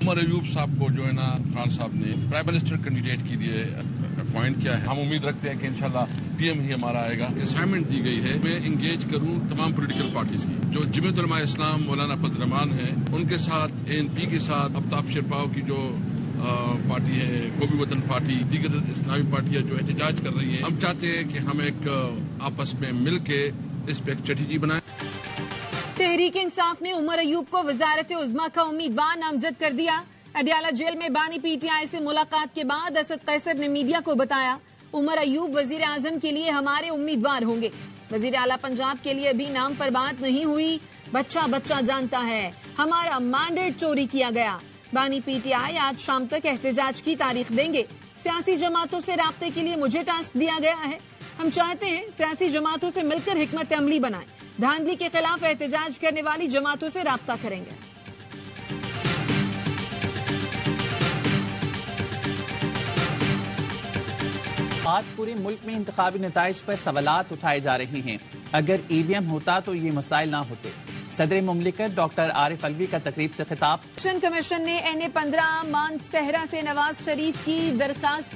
उमर अयूब साहब को जो है ना खान साहब ने प्राइम मिनिस्टर कैंडिडेट के लिए अपॉइंट किया है। हम उम्मीद रखते हैं कि इंशाल्लाह पीएम ही हमारा आएगा। असाइनमेंट दी गई है मैं इंगेज करूं तमाम पॉलिटिकल पार्टीज की। जो जमीयत उलमा इस्लाम मौलाना फजल रहमान है उनके साथ एएनपी के साथ अफ्ताब शेरपाव की जो पार्टी है, कौमी वतन पार्टी, दीगर इस्लामी पार्टियां जो एहतजाज कर रही हैं, हम चाहते हैं कि हम एक आपस में मिल के इस पर एक स्ट्रेटेजी बनाएं। तहरीक इंसाफ ने उमर अयूब को वजारत उज़्मा का उम्मीदवार नामजद कर दिया। अदियाला जेल में बानी पीटीआई से मुलाकात के बाद असद कैसर ने मीडिया को बताया, उमर अयूब वजीर आजम के लिए हमारे उम्मीदवार होंगे। वजीर आला पंजाब के लिए अभी नाम पर बात नहीं हुई, बच्चा बच्चा जानता है हमारा मैंडेट चोरी किया गया। बानी पीटीआई आज शाम तक एहतजाज की तारीख देंगे। सियासी जमातों से राब्ते के लिए मुझे टास्क दिया गया है। हम चाहते हैं सियासी जमातों से मिलकर हिकमत अमली बनाएं। धांधली के खिलाफ एहतजाज करने वाली जमातों से राब्ता करेंगे। आज पूरे मुल्क में इंतखाबी नताइज पर सवालात उठाए जा रहे हैं। अगर ईवीएम होता तो ये मसाइल ना होते। सदर मुमलिकत डॉक्टर आरिफ अलवी का तकरीब से खिताब। इलेक्शन कमीशन ने NA-15 मान सहरा से नवाज शरीफ की दरखास्त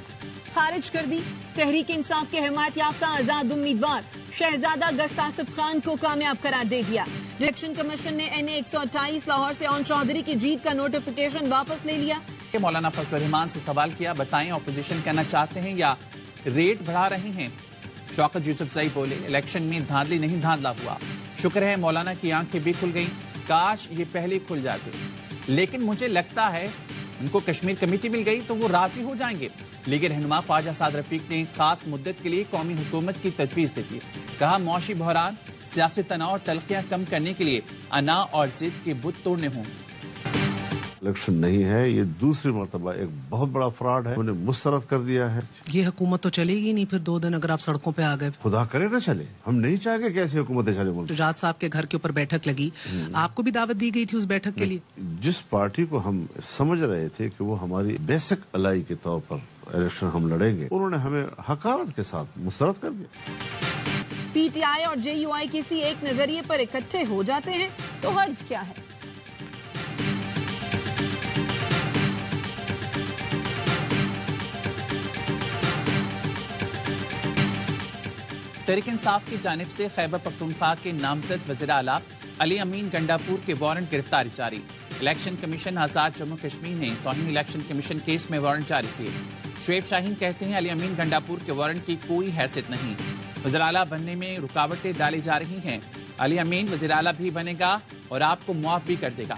खारिज कर दी। तहरीक इंसाफ के हिमायत याफ्ता आजाद उम्मीदवार शहजादा गस्त आसिफ खान को कामयाब करार दे दिया। इलेक्शन कमीशन ने NA-128 लाहौर से ऑन चौधरी की जीत का नोटिफिकेशन वापस ले लिया। मौलाना फजल रहमान से सवाल किया, बताएं ऑपोजिशन कहना चाहते हैं या रेट बढ़ा रहे हैं। शौकत यूसुफजई बोले, इलेक्शन में धांधली नहीं धांधला हुआ। शुक्र है मौलाना की आंखें भी खुल गईं, काश ये पहले खुल जाते। लेकिन मुझे लगता है उनको कश्मीर कमेटी मिल गई तो वो राजी हो जाएंगे। लीग रहनुमा ख्वाजा साद रफीक ने खास मुद्दत के लिए कौमी हुकूमत की तजवीज दी थी। कहा, मौशी बहरान, सियासी तनाव और तलखियां कम करने के लिए अना और जिद के बुत तोड़ने हों। इलेक्शन नहीं है, ये दूसरी मरतबा एक बहुत बड़ा फ्रॉड है, उन्हें मुस्तरद कर दिया है। ये हुकूमत तो चलेगी नहीं फिर 2 दिन अगर आप सड़कों पे आ गए। खुदा करे ना चले, हम नहीं चाहेंगे कि ऐसी हुकूमतें चले। शुजात साहब के घर के ऊपर बैठक लगी, आपको भी दावत दी गई थी उस बैठक के लिए। जिस पार्टी को हम समझ रहे थे कि वो हमारी बेसिक अलाई के तौर पर इलेक्शन हम लड़ेंगे, उन्होंने हमें हकारत के साथ मुस्तरद कर दिया। पीटीआई और JUI किसी एक नजरिए पर इकट्ठे हो जाते हैं तो हर्ज क्या है। तहरीक इंसाफ की जानिब से खैबर पख्तूनख्वा के नामजद वज़ीर आला अली अमीन गंडापुर के वारंट गिरफ्तारी जारी। इलेक्शन कमीशन आजाद जम्मू कश्मीर ने तौहीन इलेक्शन कमीशन केस में वारंट जारी किए। शुएब शाहीन कहते हैं, अली अमीन गंडापुर के वारंट की कोई हैसियत नहीं। वज़ीर आला बनने में रुकावटें डाली जा रही हैं। अली अमीन वज़ीर आला भी बनेगा और आपको मुआफ भी कर देगा।